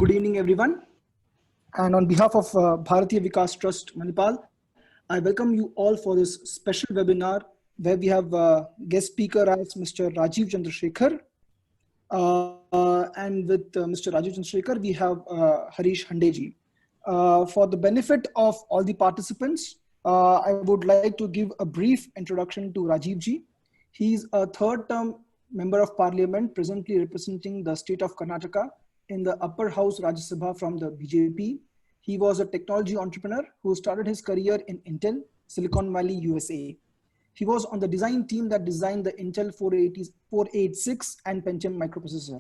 Good evening, everyone. And on behalf of Bharatiya Vikas Trust Manipal, I welcome you all for this special webinar where we have guest speaker as Mr. Rajeev Chandrasekhar. And with Mr. Rajeev Chandrasekhar, we have Harish Hande ji. For the benefit of all the participants, I would like to give a brief introduction to Rajeev ji. He is a third-term member of parliament, presently representing the state of Karnataka in the upper house Rajya Sabha from the BJP. He was a technology entrepreneur who started his career in Intel, Silicon Valley, USA. He was on the design team that designed the Intel 486 and Pentium microprocessor.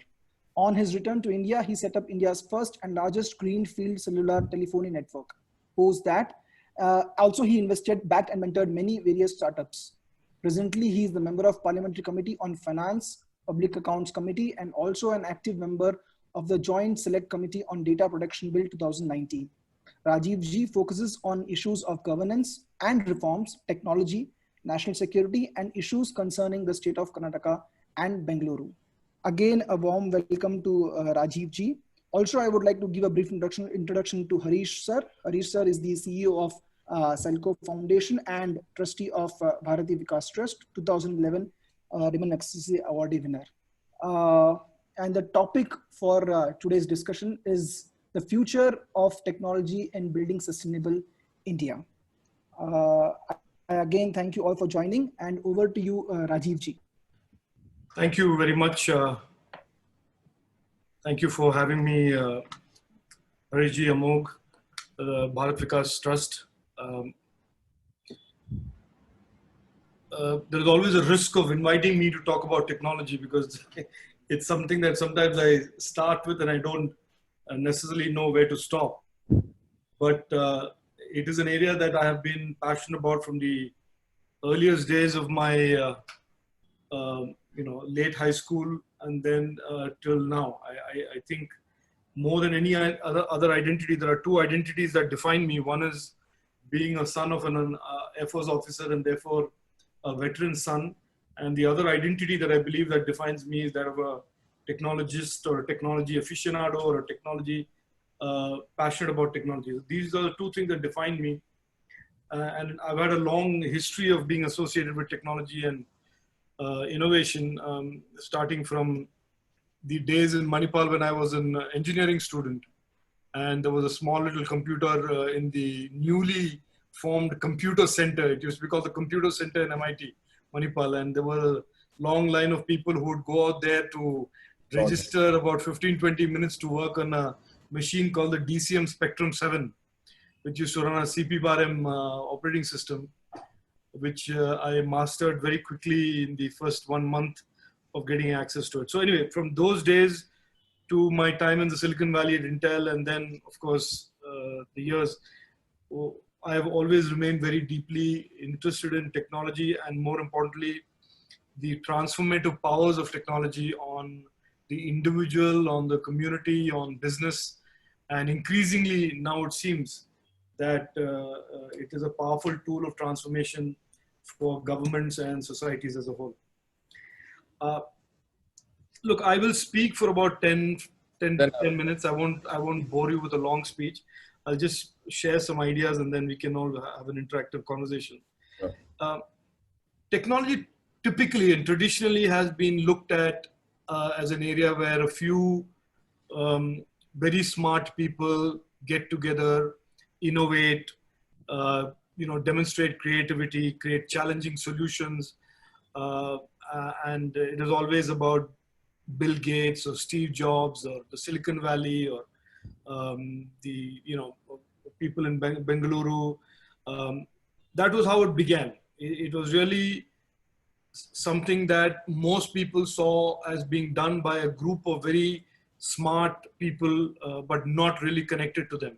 On his return to India, he set up India's first and largest greenfield cellular telephony network. Post that, also he invested, backed and mentored many various startups. Presently, he is the member of Parliamentary Committee on Finance, Public Accounts Committee, and also an active member of the Joint Select Committee on Data Protection Bill 2019. Rajeev ji focuses on issues of governance and reforms, technology, national security, and issues concerning the state of Karnataka and Bengaluru. Again, a warm welcome to Rajeev ji. Also, I would like to give a brief introduction to Harish sir. Harish sir is the CEO of Selco Foundation and trustee of Bharatiya Vikas Trust, 2011 Raman Magsaysay Awardee winner. And the topic for today's discussion is the future of technology in building sustainable India. I again thank you all for joining, and over to you, Rajeev ji. Thank you very much. Thank you for having me, Harish ji, Amog, Bharat Vikas Trust. There's always a risk of inviting me to talk about technology because it's something that sometimes I start with and I don't necessarily know where to stop. But it is an area that I have been passionate about from the earliest days of my late high school and then till now. I think more than any other identity, there are two identities that define me. One is being a son of an Air Force officer and therefore a veteran son. And the other identity that I believe that defines me is that of a technologist or a technology aficionado or a technology passionate about technology. These are the two things that define me. And I've had a long history of being associated with technology and innovation, starting from the days in Manipal when I was an engineering student. And there was a small little computer in the newly formed computer center. It used to be called the Computer Center in MIT, Manipal. And there were a long line of people who would go out there to register about 15-20 minutes to work on a machine called the DCM Spectrum 7, which used to run a CP/RM operating system, which I mastered very quickly in the first 1 month of getting access to it. So anyway, from those days to my time in the Silicon Valley at Intel, and then of course the years, I have always remained very deeply interested in technology and more importantly, the transformative powers of technology on the individual, on the community, on business, and increasingly now it seems that it is a powerful tool of transformation for governments and societies as a whole. Look, I will speak for about 10 minutes. I won't bore you with a long speech. I'll just share some ideas and then we can all have an interactive conversation. Sure. Technology typically and traditionally has been looked at as an area where a few very smart people get together, innovate, demonstrate creativity, create challenging solutions. And it is always about Bill Gates or Steve Jobs or the Silicon Valley or people in Bengaluru. That was how it began. It was really something that most people saw as being done by a group of very smart people, but not really connected to them.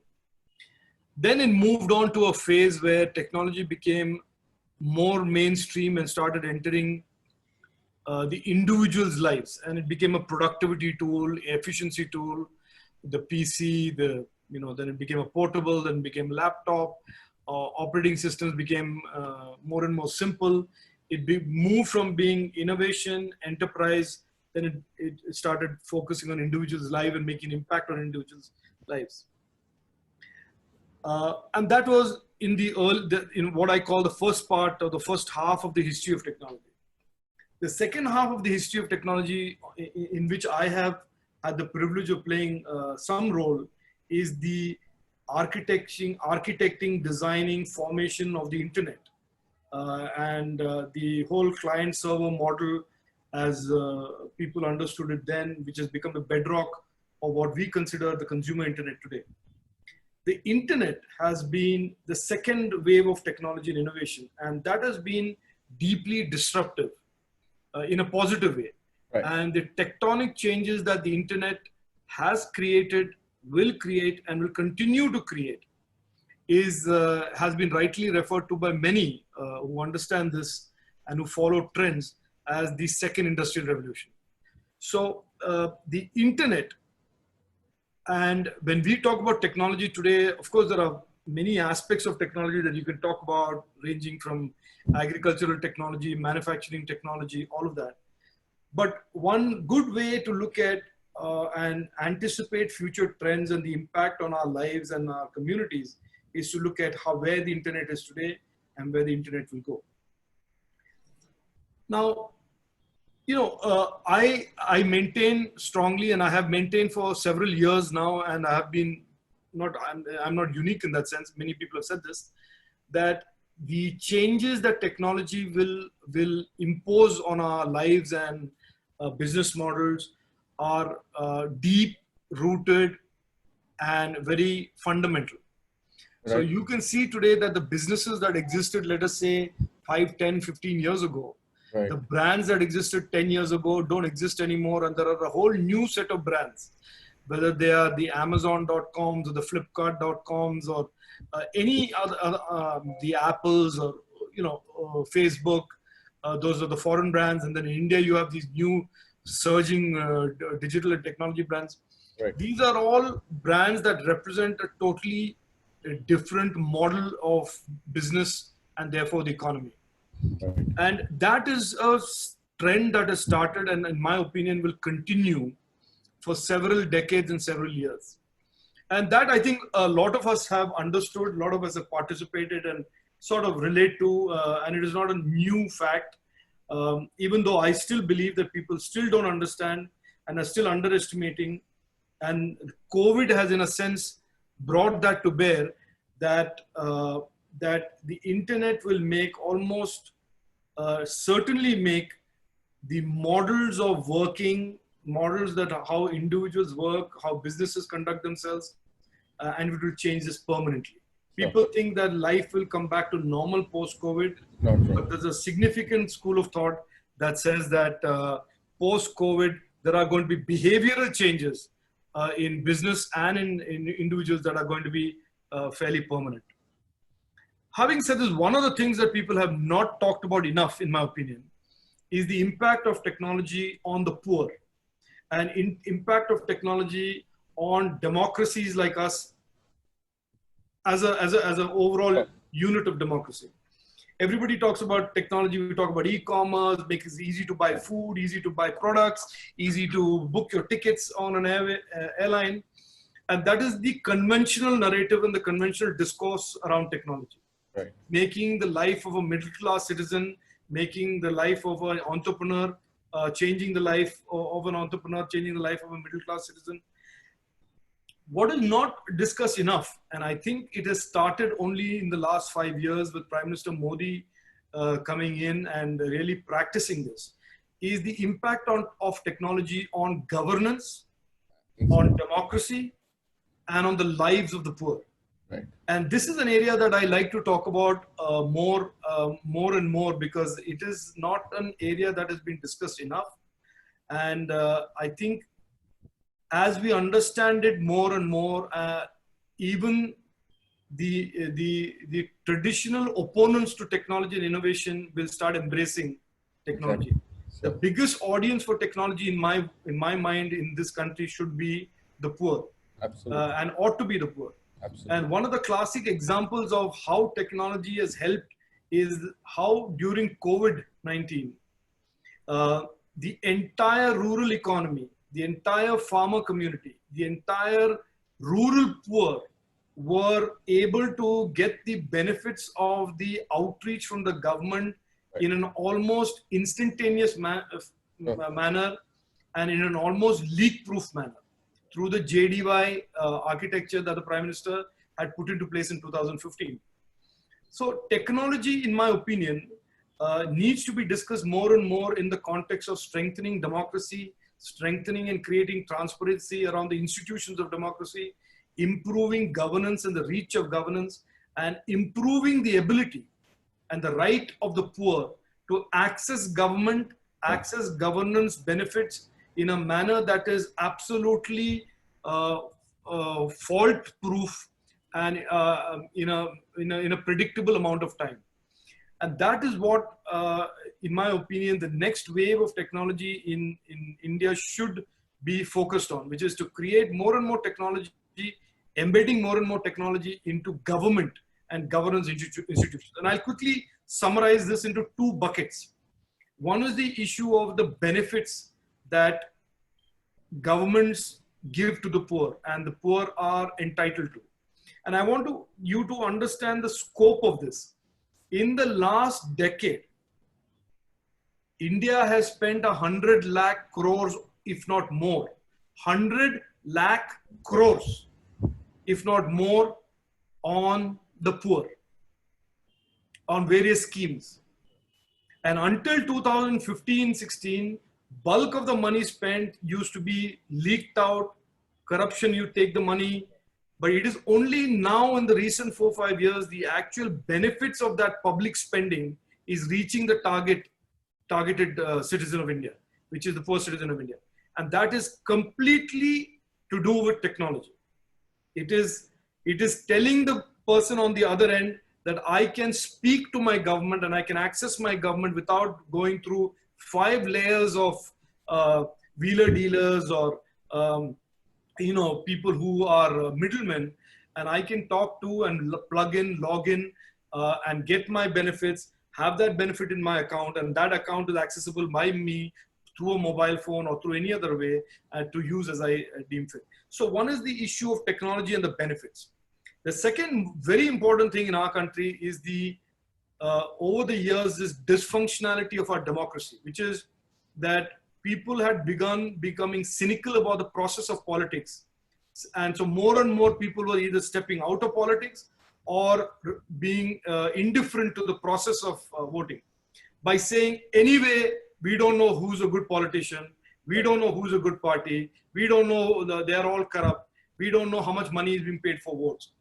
Then it moved on to a phase where technology became more mainstream and started entering the individual's lives, and it became a productivity tool, efficiency tool. The PC, then it became a portable, then it became a laptop. Operating systems became more and more simple. It moved from being innovation, enterprise, then it started focusing on individuals' life and making impact on individuals' lives. And that was in in what I call the first part or the first half of the history of technology. The second half of the history of technology, in which I have had the privilege of playing some role, is the architecting, designing, formation of the internet, and the whole client-server model, as people understood it then, which has become the bedrock of what we consider the consumer internet today. The internet has been the second wave of technology and innovation, and that has been deeply disruptive in a positive way. Right. And the tectonic changes that the internet has created, will create, and will continue to create has been rightly referred to by many who understand this and who follow trends as the second industrial revolution. So the internet, and when we talk about technology today, of course, there are many aspects of technology that you can talk about, ranging from agricultural technology, manufacturing technology, all of that. But one good way to look at and anticipate future trends and the impact on our lives and our communities is to look at where the internet is today and where the internet will go. Now, you know, I maintain strongly, and I have maintained for several years now, and I have been I'm not unique in that sense. Many people have said this, that the changes that technology will impose on our lives and business models are deep rooted and very fundamental. Right. So you can see today that the businesses that existed, let us say 5, 10, 15 years ago, right, the brands that existed 10 years ago don't exist anymore. And there are a whole new set of brands, whether they are the Amazon.coms or the Flipkart.coms or any other, the Apples or, you know, Facebook. Those are the foreign brands. And then in India, you have these new surging digital and technology brands. Right. These are all brands that represent a totally different model of business and therefore the economy. Right. And that is a trend that has started and in my opinion will continue for several decades and several years. And that I think a lot of us have understood, a lot of us have participated and sort of relate to, and it is not a new fact, even though I still believe that people still don't understand and are still underestimating. And COVID has in a sense brought that to bear, that that the internet will make almost certainly make the models of working, models that how individuals work, how businesses conduct themselves, and it will change this permanently. People think that life will come back to normal post-COVID, but there's a significant school of thought that says that post-COVID, there are going to be behavioral changes in business and in individuals that are going to be fairly permanent. Having said this, one of the things that people have not talked about enough, in my opinion, is the impact of technology on the poor and impact of technology on democracies like us as an overall unit of democracy. Everybody talks about technology. We talk about e-commerce, make it easy to buy food, easy to buy products, easy to book your tickets on an airline. And that is the conventional narrative and the conventional discourse around technology. Right. Making the life of a middle-class citizen, making the life of an entrepreneur, changing the life of an entrepreneur, changing the life of a middle-class citizen. What is not discussed enough, and I think it has started only in the last 5 years with Prime Minister Modi coming in and really practicing this, is the impact of technology on governance, on democracy, and on the lives of the poor. Right. And this is an area that I like to talk about more and more, because it is not an area that has been discussed enough. And I think as we understand it more and more, even the traditional opponents to technology and innovation will start embracing technology. Exactly. The biggest audience for technology in my mind in this country should be the poor. Absolutely. And ought to be the poor. Absolutely. And one of the classic examples of how technology has helped is how during COVID-19, the entire rural economy, the entire farmer community, the entire rural poor were able to get the benefits of the outreach from the government in an almost instantaneous manner and in an almost leak-proof manner through the JDY architecture that the Prime Minister had put into place in 2015. So technology, in my opinion, needs to be discussed more and more in the context of strengthening democracy, strengthening and creating transparency around the institutions of democracy, improving governance and the reach of governance, and improving the ability and the right of the poor to access government, access governance benefits in a manner that is absolutely fault-proof and in a predictable amount of time. And that is what, in my opinion, the next wave of technology in India should be focused on, which is to create more and more technology, embedding more and more technology into government and governance institutions. And I'll quickly summarize this into two buckets. One is the issue of the benefits that governments give to the poor and the poor are entitled to. And I want you to understand the scope of this. In the last decade, India has spent 100 lakh crores, if not more, 100 lakh crores, if not more, on the poor, on various schemes. And until 2015-16, bulk of the money spent used to be leaked out, corruption, you take the money. But it is only now in the recent 4 or 5 years, the actual benefits of that public spending is reaching the targeted citizen of India, which is the poor citizen of India. And that is completely to do with technology. It is telling the person on the other end that I can speak to my government and I can access my government without going through 5 layers of wheeler dealers or people who are middlemen, and I can talk to and plug in, log in, and get my benefits, have that benefit in my account, and that account is accessible by me through a mobile phone or through any other way to use as I deem fit. So one is the issue of technology and the benefits. The second very important thing in our country is the over the years, this dysfunctionality of our democracy, which is that people had begun becoming cynical about the process of politics. And so more and more people were either stepping out of politics or being indifferent to the process of voting by saying, anyway, we don't know who's a good politician. We don't know who's a good party. We don't know, they're all corrupt. We don't know how much money is being paid for votes.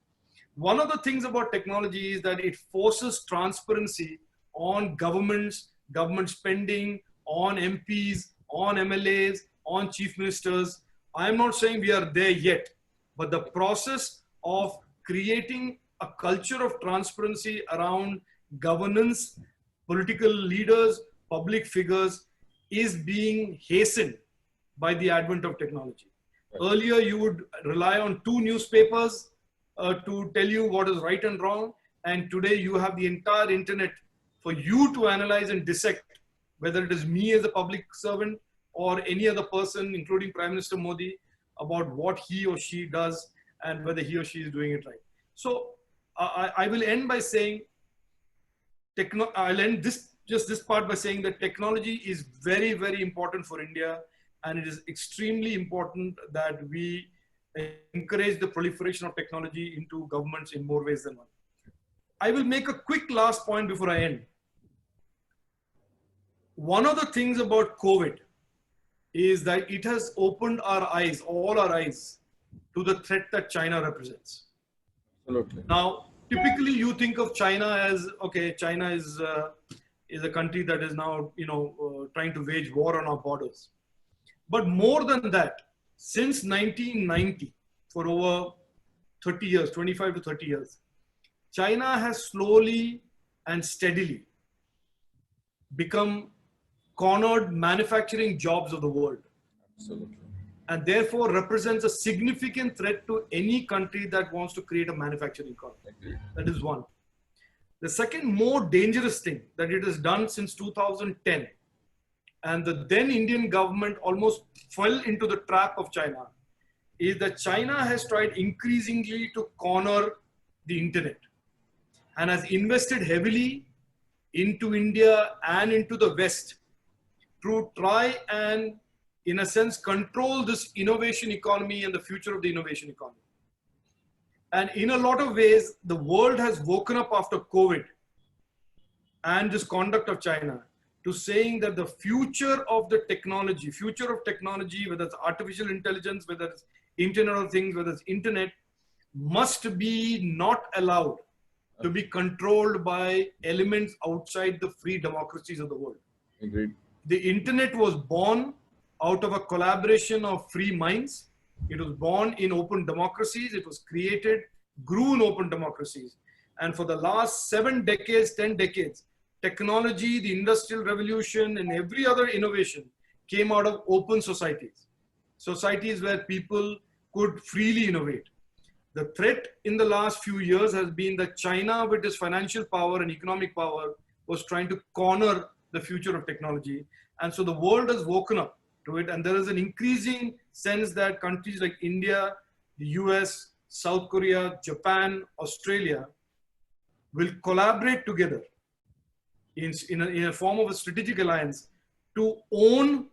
One of the things about technology is that it forces transparency on governments, government spending, on MPs, on MLAs, on chief ministers. I'm not saying we are there yet, but the process of creating a culture of transparency around governance, political leaders, public figures is being hastened by the advent of technology. Earlier, you would rely on 2 newspapers to tell you what is right and wrong. And today you have the entire internet for you to analyze and dissect whether it is me as a public servant or any other person, including Prime Minister Modi, about what he or she does and whether he or she is doing it right. So I will end by saying, I'll end this part by saying that technology is very, very important for India, and it is extremely important that we encourage the proliferation of technology into governments in more ways than one. I will make a quick last point before I end. One of the things about COVID is that it has opened our eyes, all our eyes, to the threat that China represents. Absolutely. Now, typically you think of China as, okay, China is a country that is now, trying to wage war on our borders. But more than that, since 1990, for over 30 years, 25 to 30 years, China has slowly and steadily become cornered manufacturing jobs of the world. Absolutely. And therefore represents a significant threat to any country that wants to create a manufacturing economy. That is one. The second more dangerous thing that it has done since 2010 and the then Indian government almost fell into the trap of China, is that China has tried increasingly to corner the internet and has invested heavily into India and into the West to try and, in a sense, control this innovation economy and the future of the innovation economy. And in a lot of ways, the world has woken up after COVID and this conduct of China to saying that the future of the technology, whether it's artificial intelligence, whether it's Internet of Things, whether it's internet, must be not allowed to be controlled by elements outside the free democracies of the world. Agreed. The internet was born out of a collaboration of free minds. It was born in open democracies. It was created, grew in open democracies. And for the last 7 decades, 10 decades, technology, the industrial revolution, and every other innovation came out of open societies. Societies where people could freely innovate. The threat in the last few years has been that China, with its financial power and economic power, was trying to corner the future of technology. And so the world has woken up to it. And there is an increasing sense that countries like India, the US, South Korea, Japan, Australia will collaborate together in a form of a strategic alliance to own,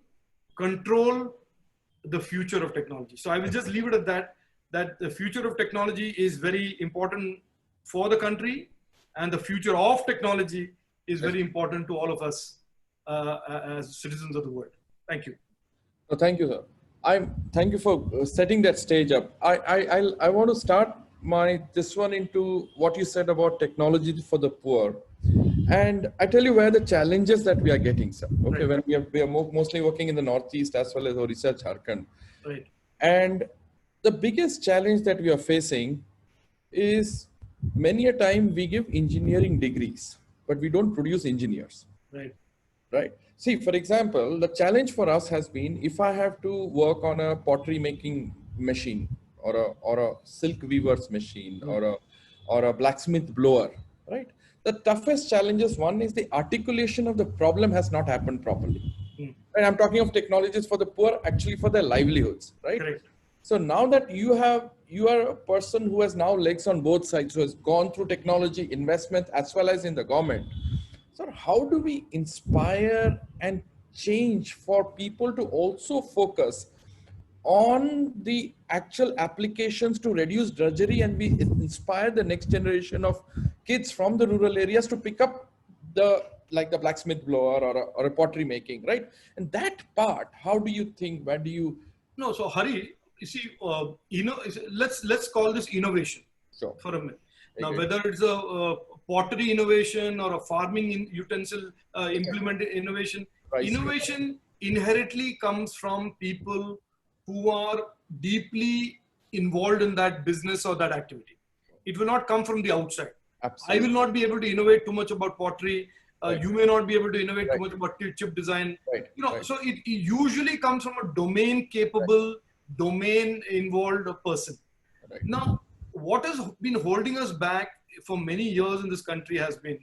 control the future of technology. So I will just leave it at that the future of technology is very important for the country, and the future of technology is very important to all of us as citizens of the world. Thank you. No, thank you, sir. Thank you for setting that stage up. I want to start this one into what you said about technology for the poor. And I tell you where the challenges that we are getting, sir. Okay, Right. when we are mostly working in the Northeast as well as Orissa, Jharkhand. Right. And the biggest challenge that we are facing is many a time we give engineering degrees, but we don't produce engineers. Right. Right. See, for example, the challenge for us has been if I have to work on a pottery making machine or a silk weaver's machine or a blacksmith blower, right? The toughest challenges, one is the articulation of the problem has not happened properly. And I'm talking of technologies for the poor, actually for their livelihoods, right? Correct. So now that you are a person who has now legs on both sides, who has gone through technology investment as well as in the government. So how do we inspire and change for people to also focus on the actual applications to reduce drudgery, and we inspire the next generation of kids from the rural areas to pick up the blacksmith blower or a pottery making, right? And that part, how do you think, where do you? No, so Hari, you see, let's call this innovation. Sure. For a minute. Now, Agree. whether it's a pottery innovation or a farming utensil implemented innovation, Right. innovation inherently comes from people who are deeply involved in that business or that activity. It will not come from the outside. Absolutely. I will not be able to innovate too much about pottery. Right. You may not be able to innovate Right. too much about chip design. Right. You know, Right. so it usually comes from a domain capable, domain involved person. Right. Now, what has been holding us back for many years in this country has been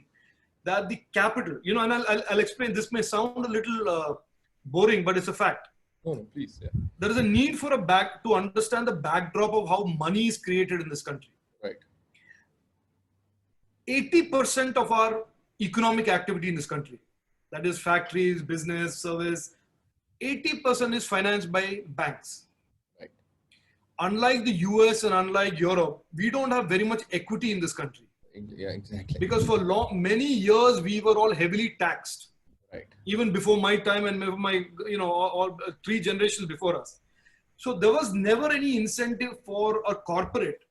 that the capital, you know, and I'll explain, this may sound a little boring, but it's a fact. No, please. Yeah. There is a need for to understand the backdrop of how money is created in this country. Right. 80% of our economic activity in this country, that is factories, business, service, 80% is financed by banks. Right. Unlike the US and unlike Europe, we don't have very much equity in this country. Yeah, exactly. Because for many years, we were all heavily taxed. Right. Even before my time and my, you know, all 3 generations before us. So there was never any incentive for a corporate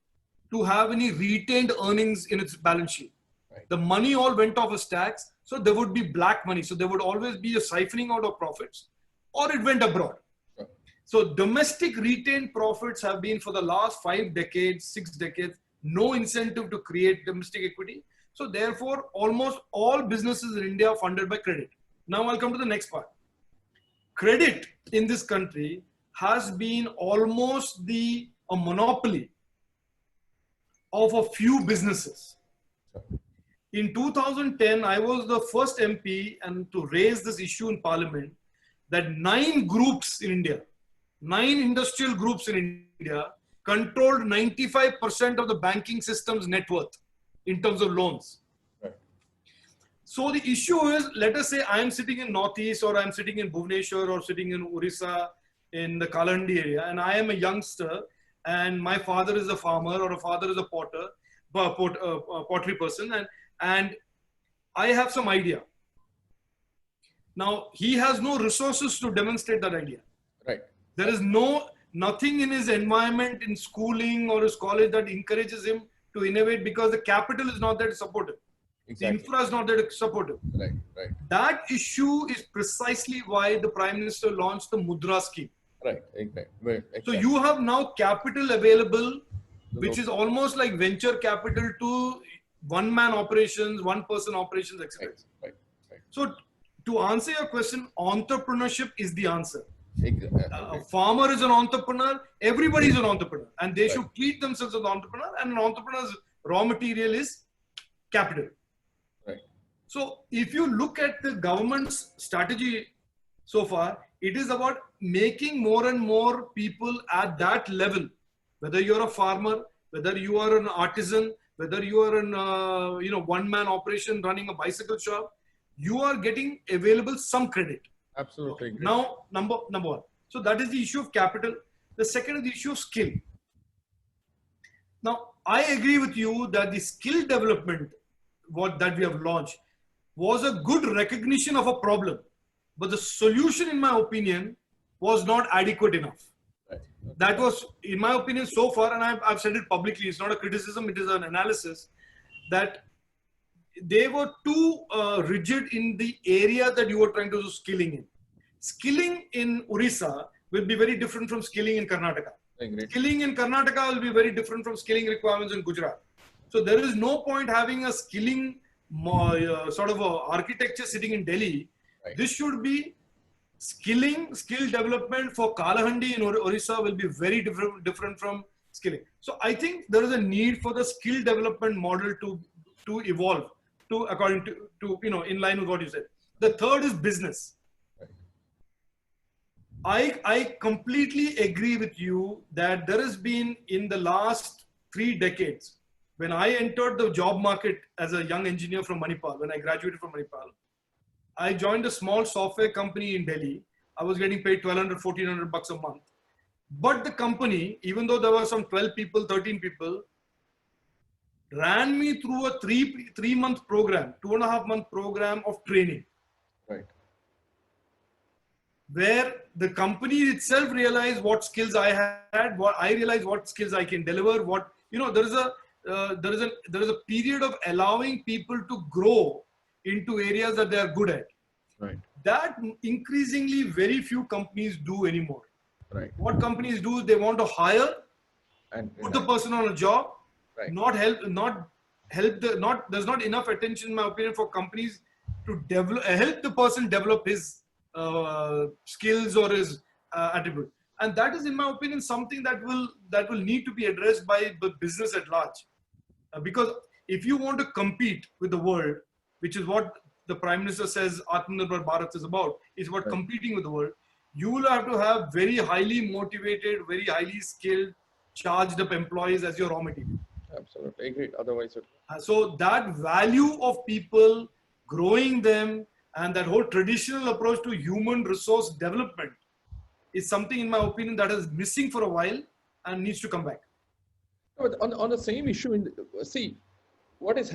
to have any retained earnings in its balance sheet. Right. The money all went off as tax. So there would be black money. So there would always be a siphoning out of profits, or it went abroad. Sure. So domestic retained profits have been for the last 5 decades, 6 decades, no incentive to create domestic equity. So therefore, almost all businesses in India are funded by credit. Now I'll come to the next part. Credit in this country has been almost a monopoly of a few businesses. In 2010, I was the first MP and to raise this issue in Parliament that 9 groups in India, 9 industrial groups in India controlled 95% of the banking system's net worth in terms of loans. Right. So the issue is, let us say I am sitting in Northeast, or I'm sitting in Bhubaneswar, or sitting in Orissa in the Kalahandi area, and I am a youngster, and my father is a farmer, or a father is a pottery person, and I have some idea. Now, he has no resources to demonstrate that idea. Right. There is nothing in his environment, in schooling or his college, that encourages him to innovate, because the capital is not there to support him. Exactly. The infra is not there to support him. Right, right. That issue is precisely why the Prime Minister launched the Mudra scheme. Right, exactly. So you have now capital available, which is almost like venture capital to one-man operations, one-person operations, etc. Right, right. So to answer your question, entrepreneurship is the answer. Exactly. A farmer is an entrepreneur, everybody is an entrepreneur, and they should treat themselves as an entrepreneur, and an entrepreneur's raw material is capital. Right. So if you look at the government's strategy so far, it is about making more and more people at that level, whether you're a farmer, whether you are an artisan, whether you are an one-man operation running a bicycle shop, you are getting available some credit. Absolutely. Okay. Now, number one. So that is the issue of capital. The second is the issue of skill. Now, I agree with you that the skill development, that we have launched, was a good recognition of a problem. But the solution, in my opinion, was not adequate enough. Right. That was, in my opinion, so far, and I've said it publicly, it's not a criticism, it is an analysis, that they were too rigid in the area that you were trying to do skilling in. Skilling in Orissa will be very different from skilling in Karnataka. Skilling in Karnataka will be very different from skilling requirements in Gujarat. So there is no point having a skilling sort of a architecture sitting in Delhi. Right. This should be skill development for Kalahandi in Orissa will be very different from skilling. So I think there is a need for the skill development model to evolve according to in line with what you said. The third is business. Right. I completely agree with you that there has been, in the last 3 decades, when I entered the job market as a young engineer from Manipal, when I graduated from Manipal, I joined a small software company in Delhi. I was getting paid $1,200, $1,400 a month. But the company, even though there were some 12 people, 13 people, ran me through a three-month program, 2.5-month program of training. Right. Where the company itself realized what skills I had, I realized what skills I can deliver. There is a period of allowing people to grow into areas that they are good at. Right. That increasingly very few companies do anymore. Right. What companies do is they want to hire and put the person on a job, right. There's not enough attention, in my opinion, for companies to help the person develop his skills or his attribute. And that is, in my opinion, something that will need to be addressed by the business at large. Because if you want to compete with the world, which is what the Prime Minister says Atmanirbhar Bharat is about right. Competing with the world, you will have to have very highly motivated, very highly skilled, charged up employees as your raw material. Absolutely, agreed. Otherwise, so that value of people, growing them, and that whole traditional approach to human resource development is something, in my opinion, that is missing for a while and needs to come back. But on the same issue, what is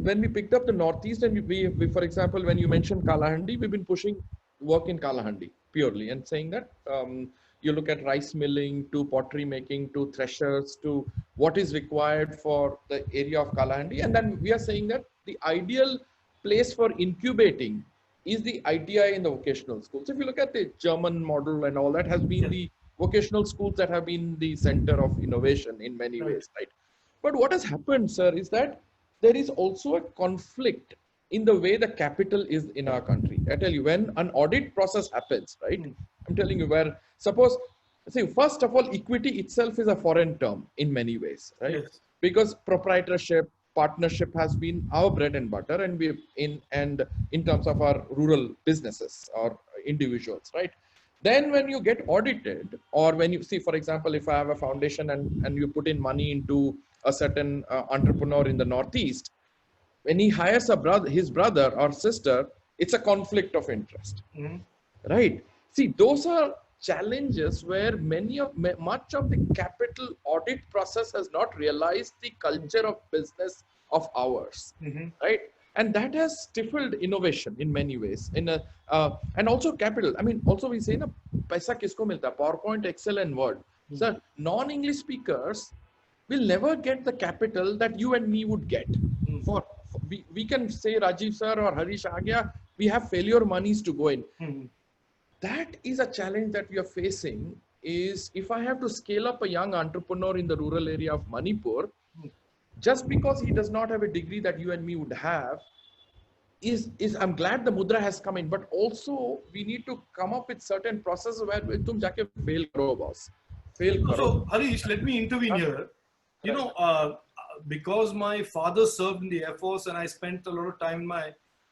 when we picked up the Northeast, and we, for example, when you mentioned Kalahandi, we've been pushing work in Kalahandi purely and saying that you look at rice milling to pottery making to threshers to what is required for the area of Kalahandi, and then we are saying that the ideal place for incubating is the idea in the vocational schools. If you look at the German model and all that has been the vocational schools that have been the center of innovation in many ways, right? But what has happened, sir, is that there is also a conflict in the way the capital is in our country. I tell you, when an audit process happens, right? I'm telling you where, suppose, first of all, equity itself is a foreign term in many ways, right? Yes. Because proprietorship, partnership has been our bread and butter, and in terms of our rural businesses or individuals, right? Then when you get audited, or when you see, for example, if I have a foundation and you put in money into a certain entrepreneur in the Northeast, when he hires his brother or sister, it's a conflict of interest, right? See, those are challenges where much of the capital audit process has not realized the culture of business of ours, right? And that has stifled innovation in many ways. And also capital. I mean, also we say na paisa kisko milta? PowerPoint, Excel, and Word. So non-English speakers will never get the capital that you and me would get. We can say Rajiv sir or Harish Agya, we have failure monies to go in. That is a challenge that we are facing. Is if I have to scale up a young entrepreneur in the rural area of Manipur, just because he does not have a degree that you and me would have, is I'm glad the mudra has come in, but also we need to come up with certain processes where tum jaake fail karo, boss. Fail karo. So Harish, let me intervene here. You know, because my father served in the Air Force and I spent a lot of time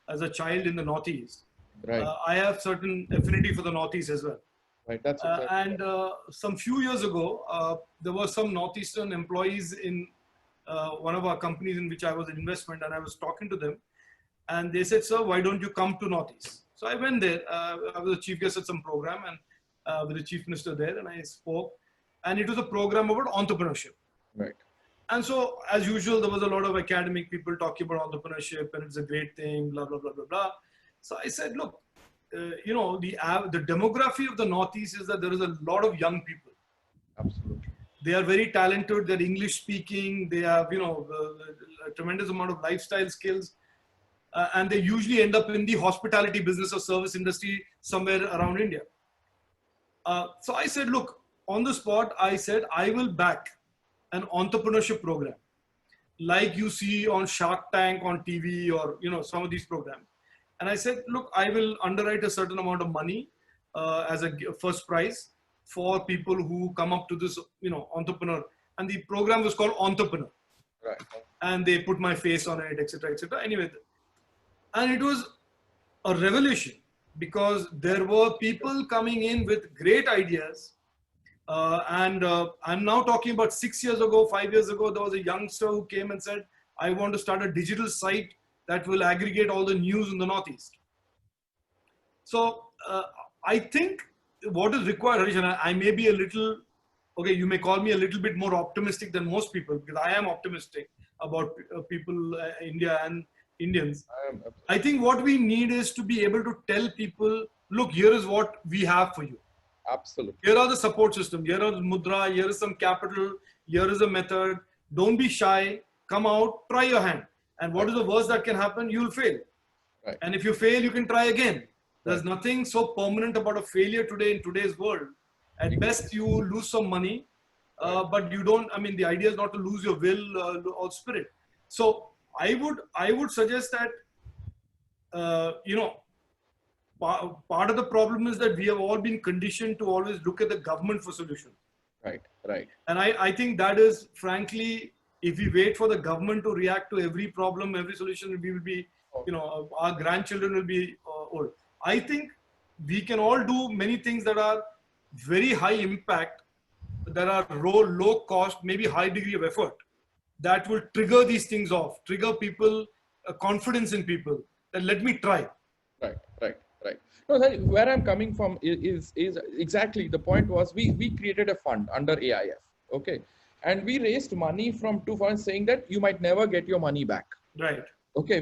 as a child in the Northeast. Right. I have certain affinity for the Northeast as well. Right. That's and some few years ago, there were some Northeastern employees in one of our companies in which I was in investment, and I was talking to them, and they said, "Sir, why don't you come to Northeast?" So I went there. I was a chief guest at some program, and with the chief minister there, and I spoke, and it was a program about entrepreneurship. Right. And so, as usual, there was a lot of academic people talking about entrepreneurship, and it's a great thing, blah blah blah blah blah. So I said, look, you know, the demography of the Northeast is that there is a lot of young people. Absolutely. They are very talented. They're English speaking. They have, you know, a tremendous amount of lifestyle skills, and they usually end up in the hospitality business or service industry somewhere around India. So I said, look, on the spot, I said, I will back an entrepreneurship program like you see on Shark Tank on TV, or, you know, some of these programs. And I said, look, I will underwrite a certain amount of money as a first prize for people who come up to this, you know, entrepreneur. And the program was called Entrepreneur. Right. And they put my face on it, etc., etc. Anyway, and it was a revelation because there were people coming in with great ideas. And I'm now talking about 6 years ago, 5 years ago, there was a youngster who came and said, I want to start a digital site that will aggregate all the news in the Northeast. So I think what is required, Harish, and I may be a little, okay, you may call me a little bit more optimistic than most people, because I am optimistic about people, India and Indians. I think what we need is to be able to tell people, look, here is what we have for you. Absolutely. Here are the support systems. Here are the mudra. Here is some capital. Here is a method. Don't be shy. Come out. Try your hand. And what is the worst that can happen? You'll fail. Right. And if you fail, you can try again. There's nothing so permanent about a failure today in today's world. At best, you lose some money, but you don't. I mean, the idea is not to lose your will or spirit. So I would suggest that you know, part of the problem is that we have all been conditioned to always look at the government for solutions. Right. Right. And I think that is, frankly, if we wait for the government to react to every problem, every solution, we will be, you know, our grandchildren will be old. I think we can all do many things that are very high impact, that are low cost, maybe high degree of effort, that will trigger these things off, trigger people, confidence in people, that let me try. Right. Right. Right. No, where I'm coming from is exactly the point was we created a fund under AIF. Okay. And we raised money from two funds saying that you might never get your money back. Right. Okay,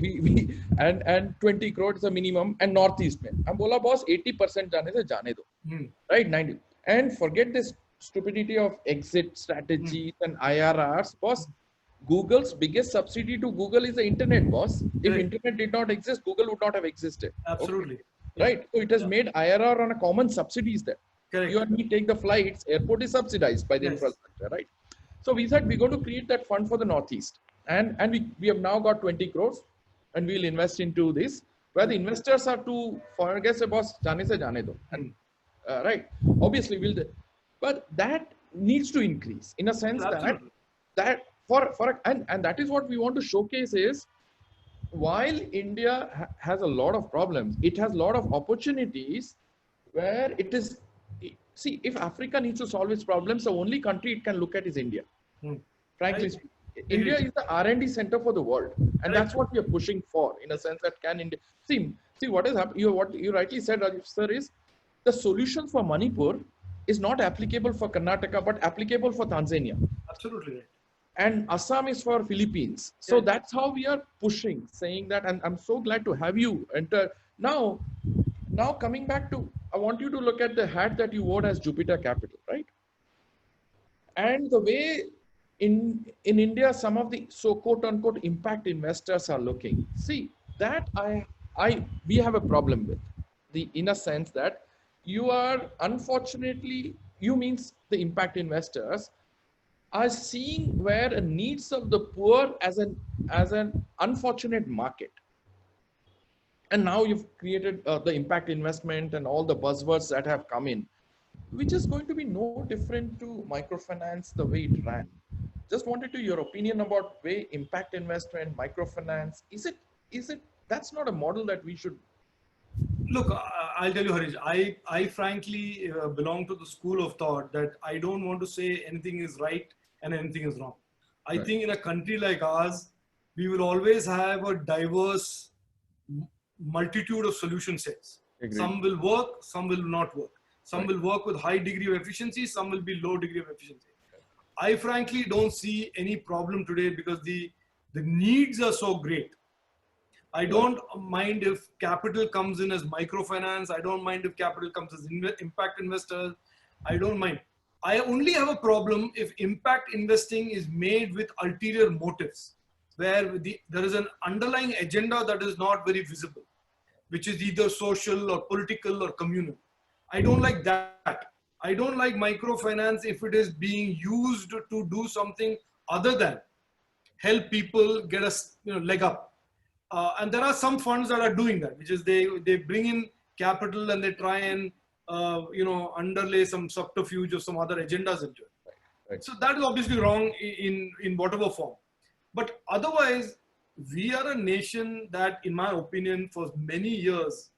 and 20 crore is a minimum, and Northeast mein. I'm bola boss 80% jane do. Right, 90. And forget this stupidity of exit strategies and IRRs, boss. Google's biggest subsidy to Google is the internet, boss. If internet did not exist, Google would not have existed. Absolutely. Okay? Right. So it has made IRR on a common subsidies there. Correct. You and me take the flights, airport is subsidized by the infrastructure, right? So we said we're going to create that fund for the Northeast. And we have now got 20 crores and we'll invest into this, where the investors are to forget about jane se jane do. And, right. Obviously, but that needs to increase in a sense that and that is what we want to showcase is, while India has a lot of problems, it has a lot of opportunities where it is. See, if Africa needs to solve its problems, the only country it can look at is India. Frankly speaking, India is the R&D center for the world, and that's what we are pushing for. In a sense, that can India see what is happening. What you rightly said, Rajeev sir, is the solution for Manipur is not applicable for Karnataka, but applicable for Tanzania. Absolutely right. And Assam is for Philippines. So that's how we are pushing, saying that, and I'm so glad to have you enter. Now coming back to, I want you to look at the hat that you wore as Jupiter Capital, right? And the way in India, some of the so quote unquote impact investors are looking. See, that we have a problem with, in a sense that you are, unfortunately, you means the impact investors are seeing where the needs of the poor as an unfortunate market. And now you've created the impact investment and all the buzzwords that have come in, which is going to be no different to microfinance the way it ran. Just wanted to your opinion about way impact investment, microfinance. Is it that's not a model that we should. Look, I'll tell you, Harish, I frankly belong to the school of thought that I don't want to say anything is right and anything is wrong. I think in a country like ours, we will always have a diverse multitude of solution sets. Agreed. Some will work, some will not work. Some will work with high degree of efficiency, some will be low degree of efficiency. I frankly don't see any problem today because the needs are so great. I don't mind if capital comes in as microfinance. I don't mind if capital comes as impact investors. I don't mind. I only have a problem if impact investing is made with ulterior motives, where there is an underlying agenda that is not very visible, which is either social or political or communal. I don't like that. I don't like microfinance if it is being used to do something other than help people get a leg up. And there are some funds that are doing that, which is they bring in capital and they try and underlay some subterfuge or some other agendas into it. Right. So that is obviously wrong in whatever form. But otherwise, we are a nation that, in my opinion, for many years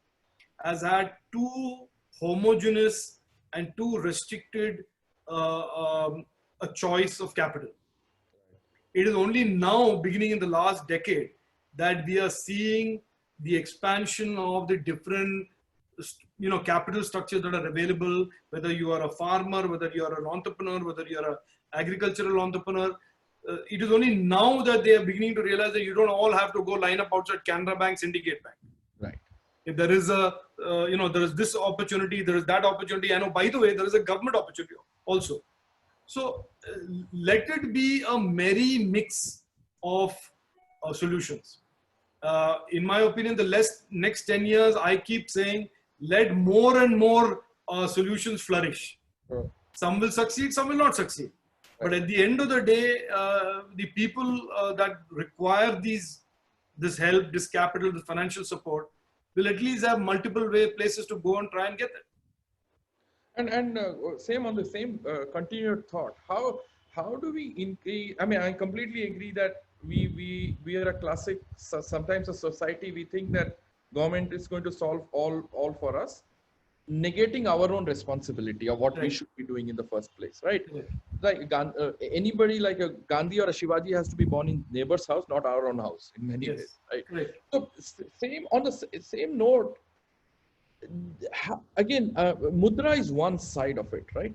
has had too homogeneous and too restricted a choice of capital. It is only now, beginning in the last decade, that we are seeing the expansion of the different capital structures that are available, whether you are a farmer, whether you are an entrepreneur, whether you are an agricultural entrepreneur. It is only now that they are beginning to realize that you don't all have to go line up outside Canara Bank, Syndicate Bank. Right. If there is there is this opportunity, there is that opportunity. I know, by the way, there is a government opportunity also. So let it be a merry mix of solutions. In my opinion, the next 10 years, I keep saying, let more and more solutions flourish. Sure. Some will succeed, some will not succeed. Right. But at the end of the day, the people that require this help, this capital, this financial support, will at least have multiple places to go and try and get it. And same on the same continued thought. How do we increase? I mean, I completely agree that we are a classic. Sometimes a society, we think that government is going to solve all for us, negating our own responsibility of what we should be doing in the first place, right? Yeah. Like anybody like a Gandhi or a Shivaji has to be born in neighbor's house, not our own house in many ways, right? So same on the same note. Again, mudra is one side of it, right?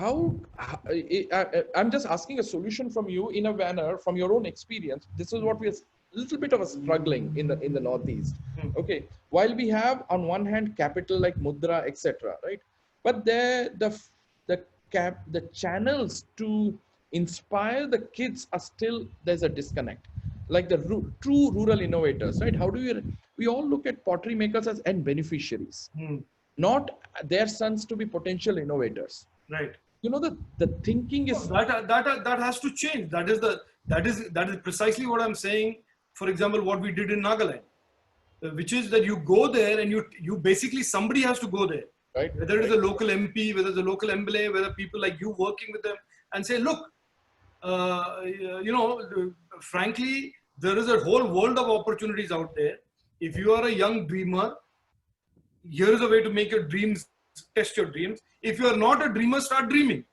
I'm just asking a solution from you in a manner from your own experience. This is what we are a little bit of a struggling in the Northeast. Okay, while we have on one hand capital like mudra, etc., right? But the channels to inspire the kids are still, there's a disconnect. Like the true rural innovators, right? How do we all look at pottery makers as end beneficiaries, not their sons to be potential innovators. Right. The thinking is that has to change. That is precisely what I'm saying. For example, what we did in Nagaland, which is that you go there and you basically, somebody has to go there. Right. Whether it is a local MP, whether it's a local MLA, whether people like you working with them and say, look, you know, frankly, there is a whole world of opportunities out there. If you are a young dreamer, here is a way to make your dreams, test your dreams. If you are not a dreamer, start dreaming.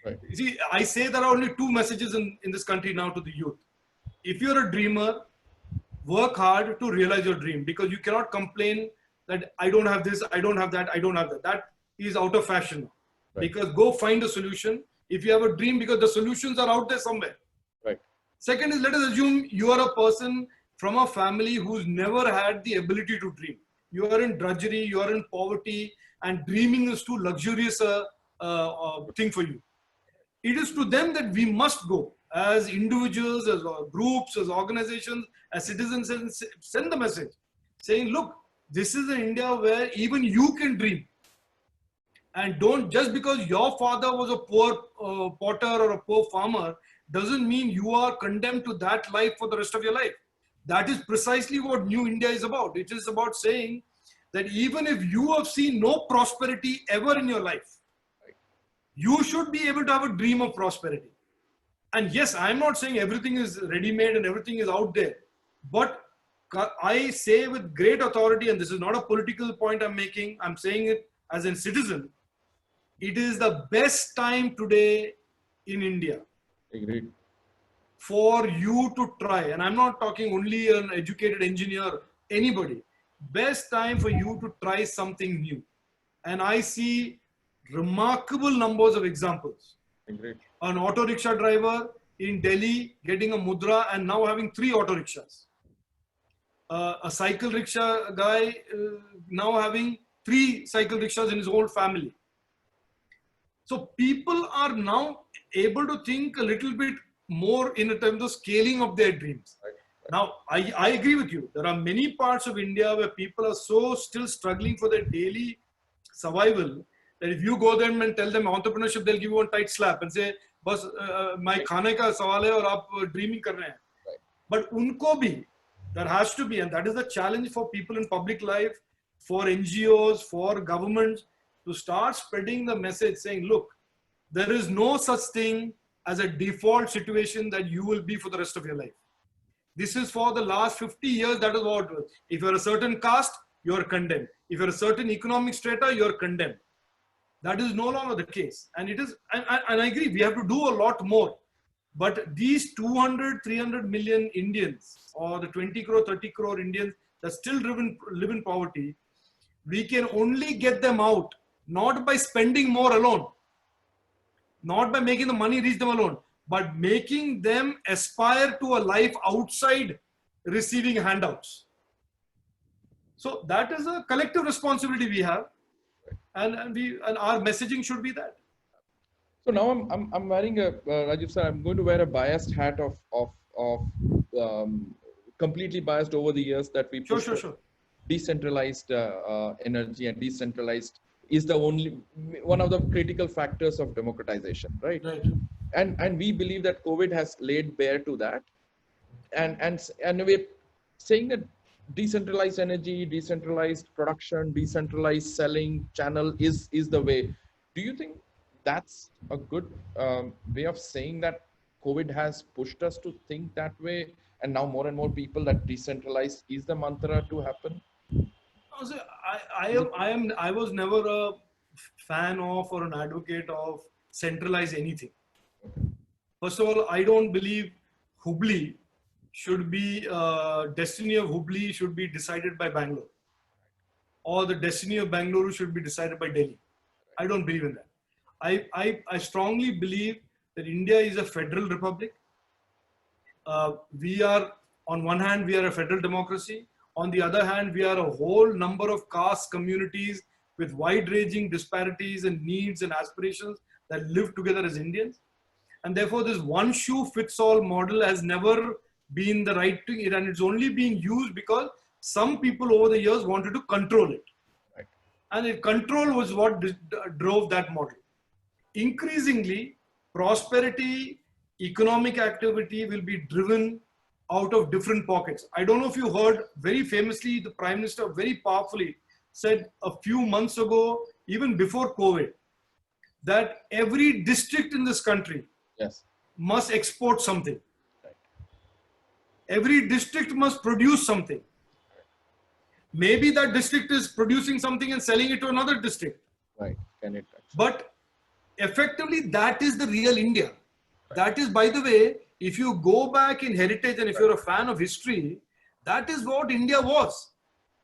Right. You see, I say there are only two messages in this country now to the youth. If you're a dreamer, work hard to realize your dream, because you cannot complain that I don't have this, I don't have that, I don't have that. That is out of fashion now. Right. Because go find a solution. If you have a dream, because the solutions are out there somewhere. Right. Second is, let us assume you are a person from a family who's never had the ability to dream. You are in drudgery, you are in poverty, and dreaming is too luxurious a thing for you. It is to them that we must go as individuals, as groups, as organizations, as citizens, and send the message saying, look, this is an India where even you can dream. And don't, just because your father was a poor potter or a poor farmer, doesn't mean you are condemned to that life for the rest of your life. That is precisely what New India is about. It is about saying that even if you have seen no prosperity ever in your life, you should be able to have a dream of prosperity. And yes, I'm not saying everything is ready-made and everything is out there, but I say with great authority, and this is not a political point I'm making, I'm saying it as a citizen, it is the best time today in India. Agreed. For you to try, and I'm not talking only an educated engineer, anybody, best time for you to try something new. And I see remarkable numbers of examples. Agreed. An auto rickshaw driver in Delhi getting a mudra and now having 3 auto rickshaws. A cycle rickshaw guy now having 3 cycle rickshaws in his whole family. So people are now able to think a little bit more in terms of scaling of their dreams. Right. Now, I agree with you. There are many parts of India where people are so still struggling for their daily survival that if you go there and tell them entrepreneurship, they'll give you one tight slap and say, "Bas, my khane ka sawal hai aur aap dreaming kar rahe hain." Right. But unko bhi, there has to be, and that is the challenge for people in public life, for NGOs, for governments, to start spreading the message saying, look, there is no such thing as a default situation that you will be for the rest of your life. This is for the last 50 years, that is what it was. If you're a certain caste, you're condemned. If you're a certain economic strata, you're condemned. That is no longer the case. And it is, and I agree, we have to do a lot more. But these 200, 300 million Indians, or the 20 crore, 30 crore Indians that still live in poverty, we can only get them out, not by spending more alone, not by making the money reach them alone, but making them aspire to a life outside receiving handouts. So that is a collective responsibility we have, and our messaging should be that. So now I'm wearing a Rajiv sir, I'm going to wear a biased hat of completely biased over the years that we Sure. Decentralized energy, and decentralized is the only one of the critical factors of democratization, right? Right. And we believe that COVID has laid bare to that, and we're saying that decentralized energy, decentralized production, decentralized selling channel is the way. Do you think that's a good way of saying that COVID has pushed us to think that way, and now more and more people that decentralized is the mantra to happen? I was never a fan of or an advocate of centralize anything. First of all, I don't believe Hubli should be, destiny of Hubli should be decided by Bangalore, or the destiny of Bangalore should be decided by Delhi. I don't believe in that. I strongly believe that India is a federal republic. We are, on one hand, we are a federal democracy. On the other hand, we are a whole number of caste communities with wide-ranging disparities and needs and aspirations that live together as Indians. And therefore, this one-shoe-fits-all model has never been the right thing, and it's only being used because some people over the years wanted to control it. Right. And control was what drove that model. Increasingly, prosperity, economic activity will be driven out of different pockets. I don't know if you heard, very famously, the Prime Minister very powerfully said a few months ago, even before COVID, that every district in this country yes, must export something. Right. Every district must produce something. Maybe that district is producing something and selling it to another district. Right. Can it actually? But effectively, that is the real India. That is, by the way, if you go back in heritage and if you're a fan of history, that is what India was.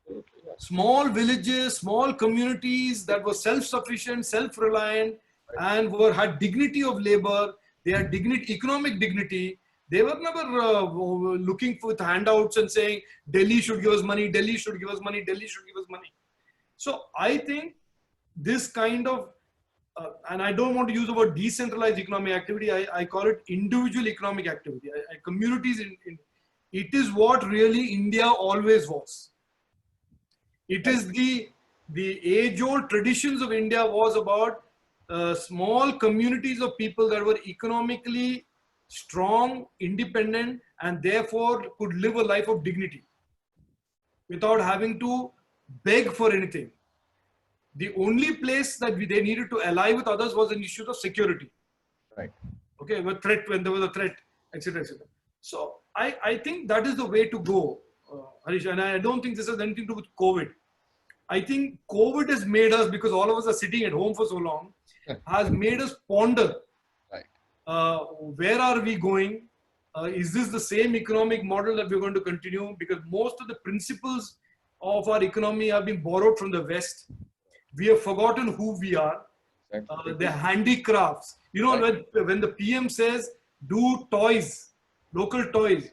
Absolutely, yes. Small villages, small communities that were self-sufficient, self-reliant, and had dignity of labor. They had dignity, economic dignity. They were never looking for handouts and saying, Delhi should give us money, Delhi should give us money, Delhi should give us money. So I think this kind of, and I don't want to use the word decentralized economic activity, I call it individual economic activity. Communities, it is what really India always was. It is the age-old traditions of India was about small communities of people that were economically strong, independent, and therefore could live a life of dignity without having to beg for anything. The only place that they needed to ally with others was an issue of security. Right. Okay, when there was a threat, etc., etc. So I think that is the way to go, Harish. And I don't think this has anything to do with COVID. I think COVID has made us, because all of us are sitting at home for so long, has made us ponder. Right. Where are we going? Is this the same economic model that we're going to continue? Because most of the principles of our economy have been borrowed from the West. We have forgotten who we are. The handicrafts. You know, Right. when the PM says, do toys, local toys,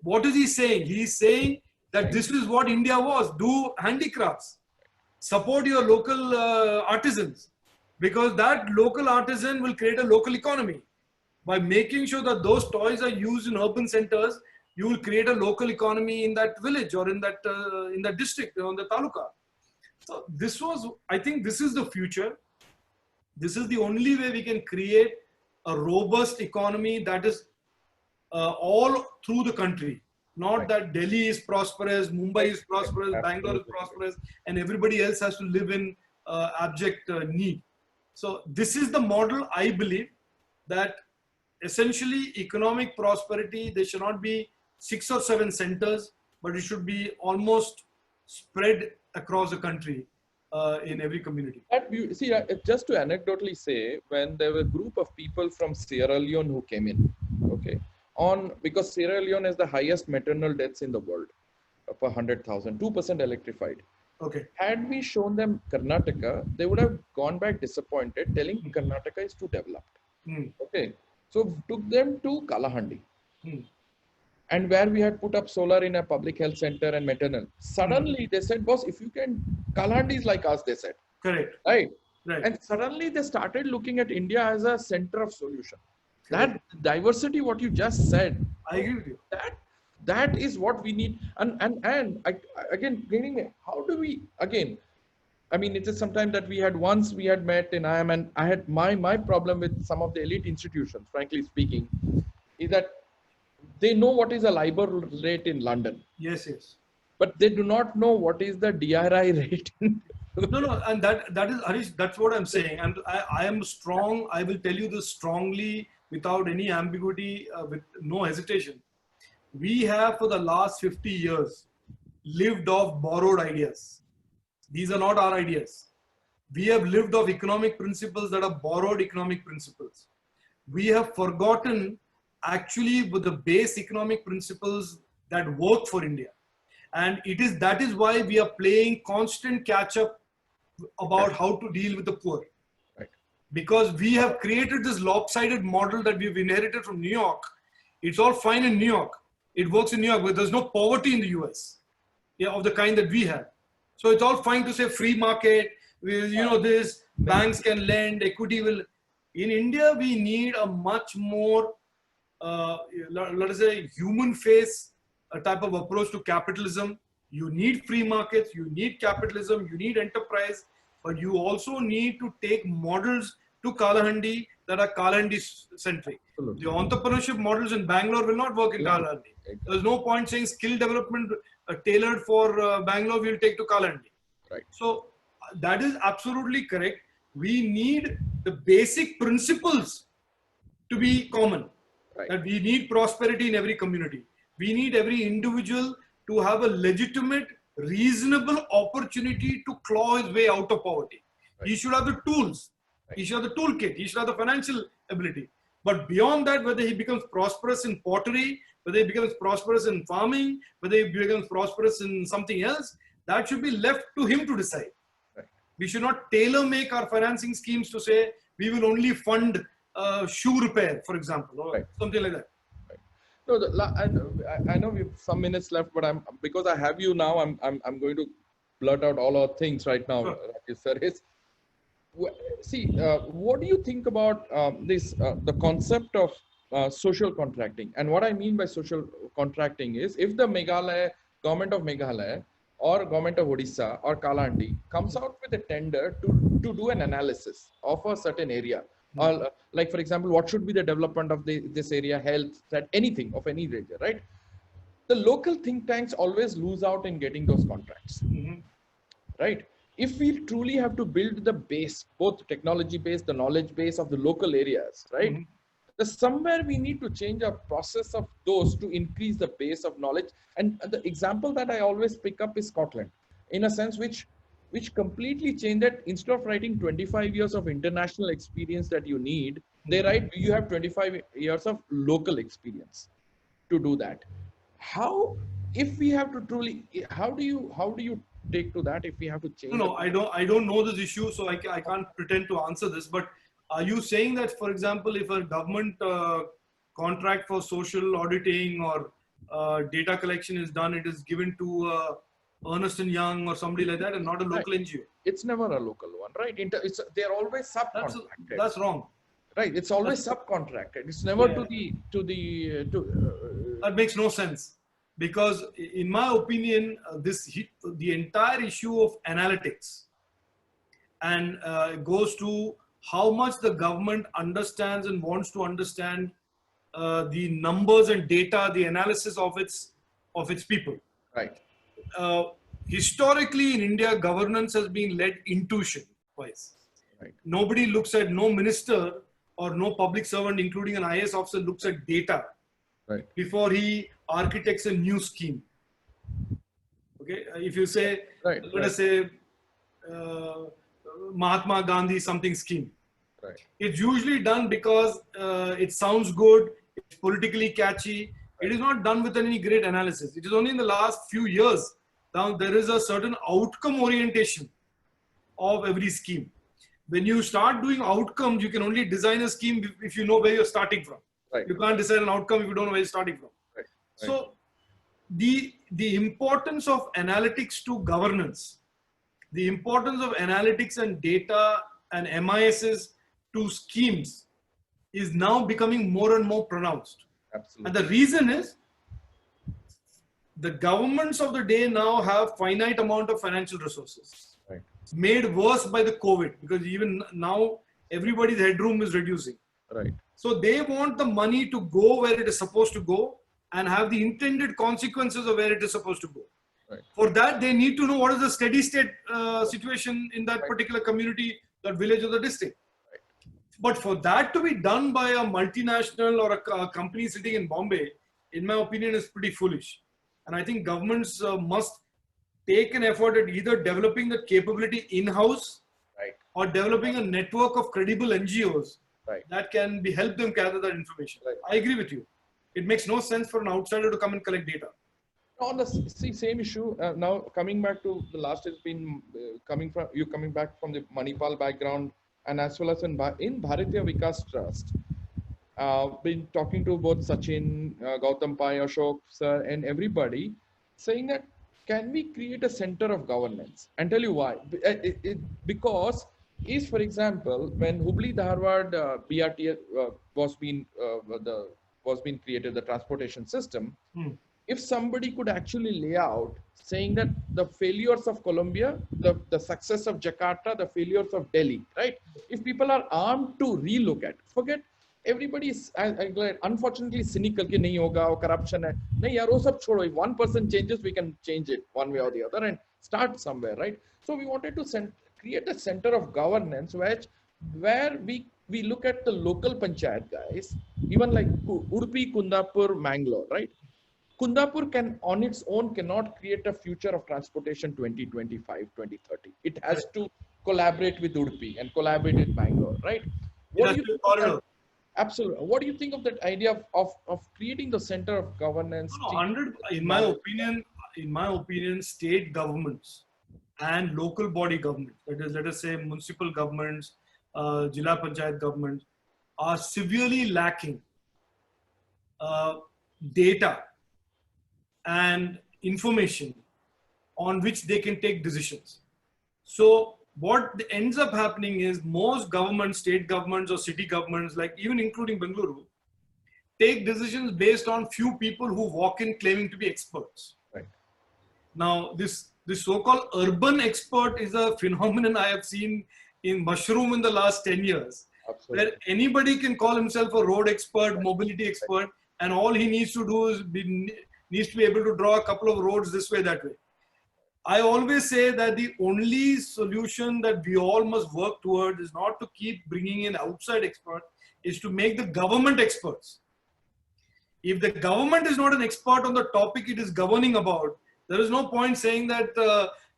what is he saying? He's saying that this is what India was. Do handicrafts. Support your local artisans, because that local artisan will create a local economy. By making sure that those toys are used in urban centers, you will create a local economy in that village or in that district or in the taluka. So I think this is the future. This is the only way we can create a robust economy that is all through the country. Not that Delhi is prosperous, Mumbai is prosperous, Bangalore is prosperous, and everybody else has to live in abject need. So this is the model, I believe, that essentially economic prosperity, there should not be 6 or 7 centers, but it should be almost spread across the country in every community. See, just to anecdotally say, when there were a group of people from Sierra Leone who came in, okay, because Sierra Leone has the highest maternal deaths in the world per 100,000, 2% electrified. Okay. Had we shown them Karnataka, they would have gone back disappointed, telling Karnataka is too developed. Okay, so took them to Kalahandi, and where we had put up solar in a public health center and maternal. Suddenly they said, boss, if you can, Kalahandi is like us, they said. Correct. Right. Right. And suddenly they started looking at India as a center of solution. That diversity, what you just said, I agree with you. That is what we need. And again, how do we, again, I mean, it is sometimes that we had met in IIM, and I had my problem with some of the elite institutions, frankly speaking, is that they know what is a LIBOR rate in London. Yes, yes. But they do not know what is the DRI rate. No, and that is, Harish, that's what I'm saying. And I am strong. I will tell you this strongly, without any ambiguity, with no hesitation. We have, for the last 50 years, lived off borrowed ideas. These are not our ideas. We have lived off economic principles that are borrowed economic principles. We have forgotten actually with the base economic principles that work for India. And that is why we are playing constant catch up about how to deal with the poor. Right. Because we have created this lopsided model that we've inherited from New York. It's all fine in New York. It works in New York, but there's no poverty in the US, of the kind that we have. So it's all fine to say free market, this, banks can lend, equity will. In India, we need a much more, let us say, human face type of approach to capitalism. You need free markets, you need capitalism, you need enterprise, but you also need to take models to Kalahandi that are Kalahandi centric. The entrepreneurship models in Bangalore will not work in Kalahandi. There's no point saying skill development tailored for Bangalore we'll take to Kalahandi. Right. So that is absolutely correct. We need the basic principles to be common. Right. That we need prosperity in every community. We need every individual to have a legitimate, reasonable opportunity to claw his way out of poverty. Right. He should have the tools. Right. He should have the toolkit. He should have the financial ability. But beyond that, whether he becomes prosperous in pottery, whether he becomes prosperous in farming, whether he becomes prosperous in something else, that should be left to him to decide. Right. We should not tailor make our financing schemes to say we will only fund shoe repair, for example, or Right. something like that. No, I know we have some minutes left, but because I have you now, I'm going to blurt out all our things right now, Sure. Rajeev sir. See, what do you think about the concept of social contracting? And what I mean by social contracting is, if the government of Meghalaya or government of Odisha or Kalandi comes out with a tender to do an analysis of a certain area, or like, for example, what should be the development of this area, health, that anything of any area, right? The local think tanks always lose out in getting those contracts, right? If we truly have to build the base, both technology base, the knowledge base of the local areas, right? Somewhere we need to change our process of those to increase the base of knowledge. And the example that I always pick up is Scotland, in a sense which completely changed that. Instead of writing 25 years of international experience that you need, they write you have 25 years of local experience to do that. How, if we have to truly, how do you take to that if we have to change? No, I don't know this issue, so I can't pretend to answer this. But are you saying that, for example, if a government contract for social auditing or data collection is done, it is given to Ernst & Young or somebody like that, and not a local NGO? It's never a local one, right? They're always subcontracted. That's wrong. Right, it's always subcontracted. It's never to the. That makes no sense, because in my opinion, the entire issue of analytics and goes to how much the government understands and wants to understand the numbers and data, the analysis of its people. Right. Historically in India, governance has been led intuition wise. Right. Nobody looks at, no minister or no public servant, including an IAS officer, looks at data before he architects a new scheme. Okay, if you say, let us say Mahatma Gandhi something scheme, it's usually done because it sounds good, it's politically catchy. It is not done with any great analysis. It is only in the last few years now there is a certain outcome orientation of every scheme. When you start doing outcomes, you can only design a scheme if you know where you're starting from. Right. You can't decide an outcome if you don't know where you're starting from. Right. So the importance of analytics to governance, the importance of analytics and data and MISs to schemes is now becoming more and more pronounced. Absolutely. And the reason is the governments of the day now have finite amount of financial resources. Right. It's made worse by the COVID, because even now everybody's headroom is reducing. Right. So they want the money to go where it is supposed to go and have the intended consequences of where it is supposed to go. Right. For that, they need to know what is the steady state situation in that particular community, that village or the district. Right. But for that to be done by a multinational or a company sitting in Bombay, in my opinion, is pretty foolish. And I think governments must take an effort at either developing the capability in-house, or developing a network of credible NGOs that can help them gather that information. I agree with you. It makes no sense for an outsider to come and collect data. On the same issue, now coming back to the last has been coming back from the Manipal background, and as well as in Bharatiya Vikas Trust. Been talking to both Sachin, Gautam Pai, Ashok sir, and everybody, saying that can we create a center of governance? And tell you why. Because for example, when Hubli Dharwad BRT was being created, the transportation system, if somebody could actually lay out saying that the failures of Colombia, the success of Jakarta, the failures of Delhi, right? If people are armed to relook at, forget, everybody is unfortunately cynical कि नहीं होगा और corruption है, नहीं यार वो सब छोड़ो, if one person changes we can change it one way or the other and start somewhere, right? So we wanted to create a center of governance where we look at the local panchayat guys, even like Udupi, Kundapur, Mangalore, right? Kundapur can on its own cannot create a future of transportation 2025, 2030. It has to collaborate with Udupi and collaborate with Bangalore, right? What do you think of that? Absolutely. What do you think of that idea of creating the center of governance? No, 100, in my opinion, state governments and local body governments, that is, let us say municipal governments, Jila Panchayat governments, are severely lacking data and information on which they can take decisions. So what ends up happening is most governments, state governments or city governments, like even including Bengaluru, take decisions based on few people who walk in claiming to be experts. Right. Now, this so-called urban expert is a phenomenon I have seen in mushroom in the last 10 years. Absolutely. Where anybody can call himself a road expert, mobility expert, and all he needs to do is needs to be able to draw a couple of roads this way, that way. I always say that the only solution that we all must work towards is not to keep bringing in outside experts, is to make the government experts. If the government is not an expert on the topic it is governing about, there is no point saying that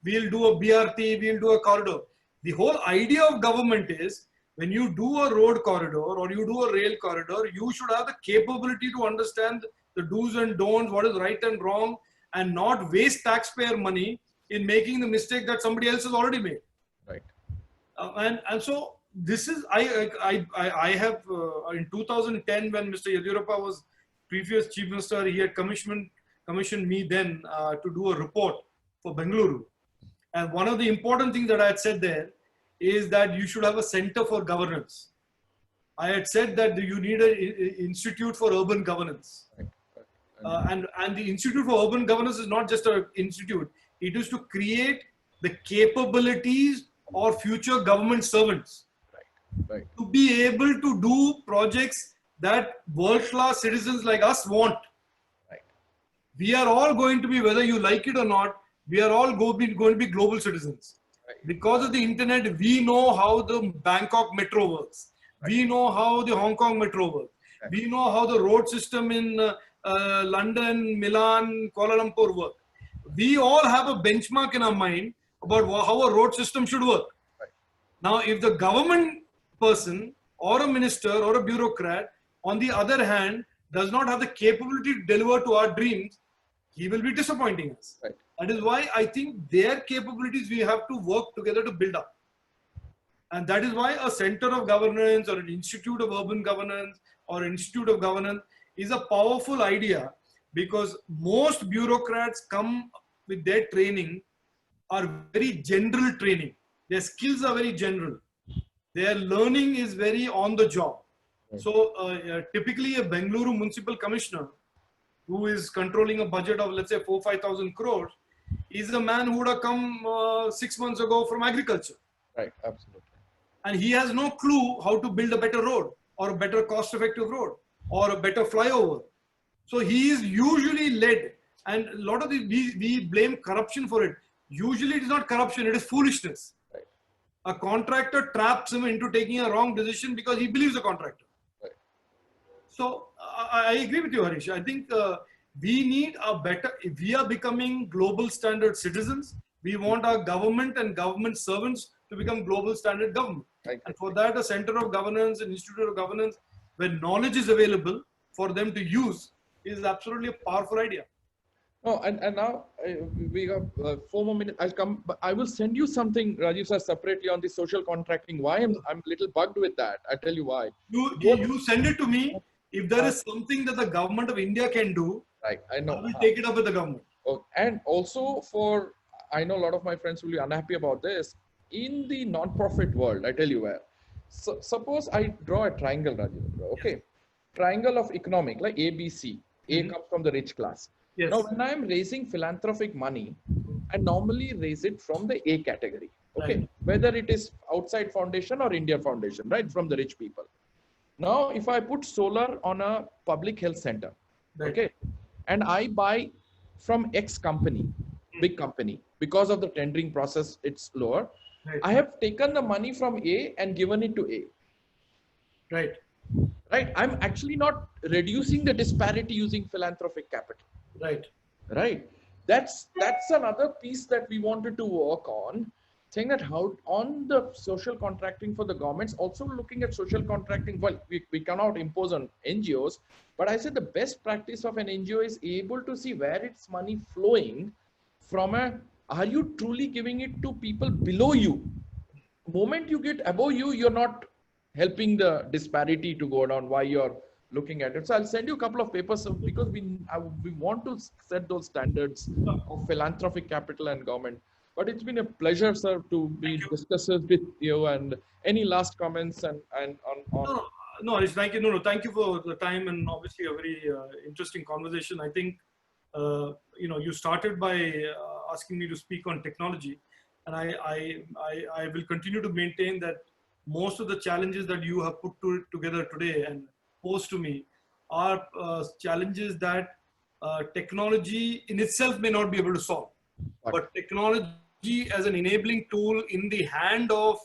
we'll do a BRT, we'll do a corridor. The whole idea of government is when you do a road corridor or you do a rail corridor, you should have the capability to understand the do's and don'ts, what is right and wrong, and not waste taxpayer money in making the mistake that somebody else has already made. Right. And so this is, I have, in 2010 when Mr. Yediyurappa was previous chief minister, he had commissioned me then to do a report for Bengaluru. And one of the important things that I had said there is that you should have a center for governance. I had said that you need an institute for urban governance. And the Institute for Urban Governance is not just an institute. It is to create the capabilities of future government servants. Right. To be able to do projects that world-class citizens like us want. Right. We are all going to be, whether you like it or not, we are all going to be global citizens. Right. Because of the internet, we know how the Bangkok metro works. Right. We know how the Hong Kong metro works. Right. We know how the road system in London, Milan, Kuala Lumpur work. We all have a benchmark in our mind about how a road system should work. Right. Now, if the government person or a minister or a bureaucrat, on the other hand, does not have the capability to deliver to our dreams, he will be disappointing us. Right. That is why I think their capabilities we have to work together to build up. And that is why a center of governance or an institute of urban governance or institute of governance is a powerful idea, because most bureaucrats come with their training are very general training. Their skills are very general. Their learning is very on the job. So typically a Bengaluru municipal commissioner who is controlling a budget of, let's say, 4,000-5,000 crores is a man who would have come 6 months ago from agriculture. Right, absolutely. And he has no clue how to build a better road or a better cost-effective road or a better flyover. So he is usually led, and a lot of we blame corruption for it. Usually it is not corruption, it is foolishness. Right. A contractor traps him into taking a wrong decision because he believes the contractor. Right. So I agree with you, Harish. I think we need a better, if we are becoming global standard citizens, we want our government and government servants to become global standard government. Right. And for that, a center of governance, an institute of governance, where knowledge is available for them to use, is absolutely a powerful idea. Oh, and now we have 4 more minutes. I'll come, but I will send you something, Rajeev sir, separately on the social contracting. Why I'm a little bugged with that. I'll tell you why. You send it to me. If there is something that the government of India can do, right, I know. I will take it up with the government. Oh, and also I know a lot of my friends will be unhappy about this. In the non-profit world, I tell you where. So, suppose I draw a triangle, Rajeev. Okay. Yes. Triangle of economic, like ABC. A comes from the rich class. Yes. Now, when I'm raising philanthropic money, I normally raise it from the A category. Okay. Right. Whether it is outside foundation or India foundation, right? From the rich people. Now, if I put solar on a public health center, right, okay, and I buy from X company, big company, because of the tendering process, it's lower. Right. I have taken the money from A and given it to A. Right. right? I'm actually not reducing the disparity using philanthropic capital. Right. Right. That's another piece that we wanted to work on, saying that how on the social contracting for the governments, also looking at social contracting. Well, we cannot impose on NGOs, but I said the best practice of an NGO is able to see where its money flowing from a, are you truly giving it to people below you? Moment you get above you, you're not helping the disparity to go down. Why you're looking at it. So I'll send you a couple of papers because we want to set those standards of philanthropic capital and government. But it's been a pleasure, sir, to be discussing with you. And any last comments and on No, Harish, thank you. No, thank you for the time and obviously a very interesting conversation. I think, you started by asking me to speak on technology, and I will continue to maintain that most of the challenges that you have put together today and posed to me are challenges that technology in itself may not be able to solve. But technology as an enabling tool in the hand of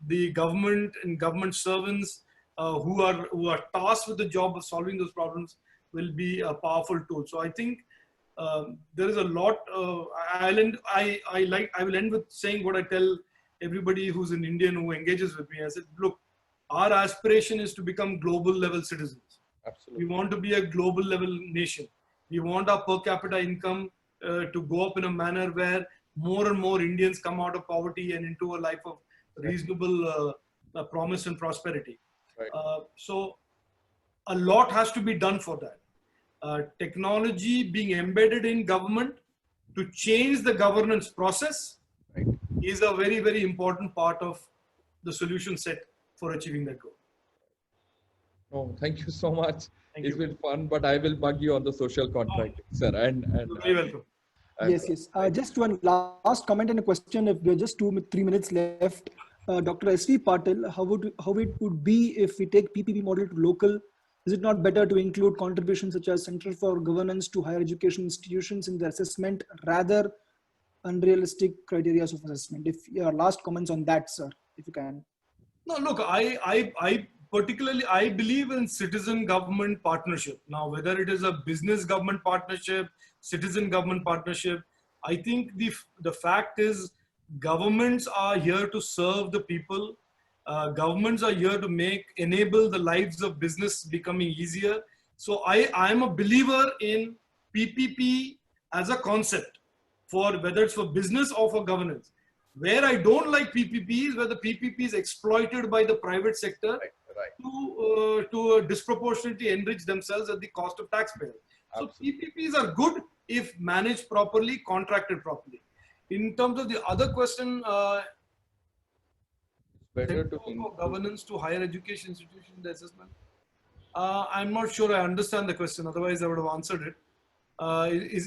the government and government servants who are tasked with the job of solving those problems will be a powerful tool. So I think there is a lot. I will end with saying what I tell everybody who's an Indian who engages with me. I said, look, our aspiration is to become global level citizens. Absolutely. We want to be a global level nation. We want our per capita income to go up in a manner where more and more Indians come out of poverty and into a life of reasonable promise and prosperity. Right. So a lot has to be done for that. Technology being embedded in government to change the governance process Right. is a very, very important part of the solution set for achieving that goal. Oh, thank you so much. Thank It's you. been fun, but I will bug you on the social contracting, sir. You're very welcome. Yes, yes. Just one last comment and a question. If we're just 3 minutes left, Dr. S.V. Patil, how it would be if we take PPP model to local? Is it not better to include contributions such as Center for Governance to higher education institutions in the assessment rather unrealistic criteria of assessment? If your last comments on that, sir, if you can. No, look, I particularly, I believe in citizen government partnership. Now, whether it is a business government partnership, citizen government partnership, I think the fact is governments are here to serve the people. Governments are here to enable the lives of business becoming easier. So I'm a believer in PPP as a concept for whether it's for business or for governance. Where I don't like PPP is where the PPP is exploited by the private sector to disproportionately enrich themselves at the cost of taxpayers. So PPPs are good if managed properly, contracted properly. In terms of the other question, better to governance to higher education institution, the assessment. I'm not sure I understand the question. Otherwise, I would have answered it.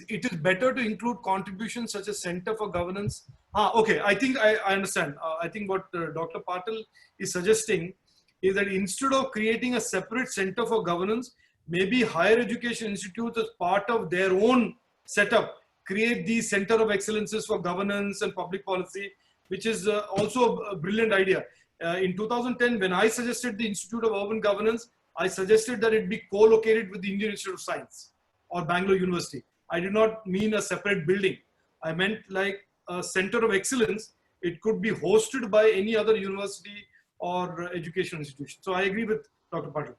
It is better to include contributions such as Center for Governance. Okay, I think I understand. I think what Dr. Patil is suggesting is that instead of creating a separate Center for Governance, maybe higher education institutes as part of their own setup create these Center of Excellences for Governance and Public Policy, which is also a brilliant idea. In 2010, when I suggested the Institute of Urban Governance, I suggested that it be co-located with the Indian Institute of Science or Bangalore University. I did not mean a separate building. I meant like a Center of Excellence. It could be hosted by any other university or education institution. So I agree with Dr. Patil.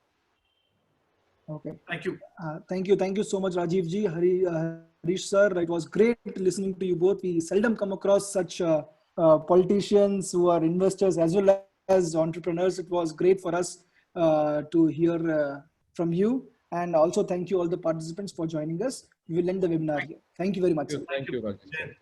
Okay. Thank you. Thank you so much, Rajeev ji, Harish sir. It was great listening to you both. We seldom come across such politicians who are investors as well as entrepreneurs. It was great for us to hear from you. And also thank you all the participants for joining us. We will end the webinar here. Thank you very much. Thank you, Rajeev.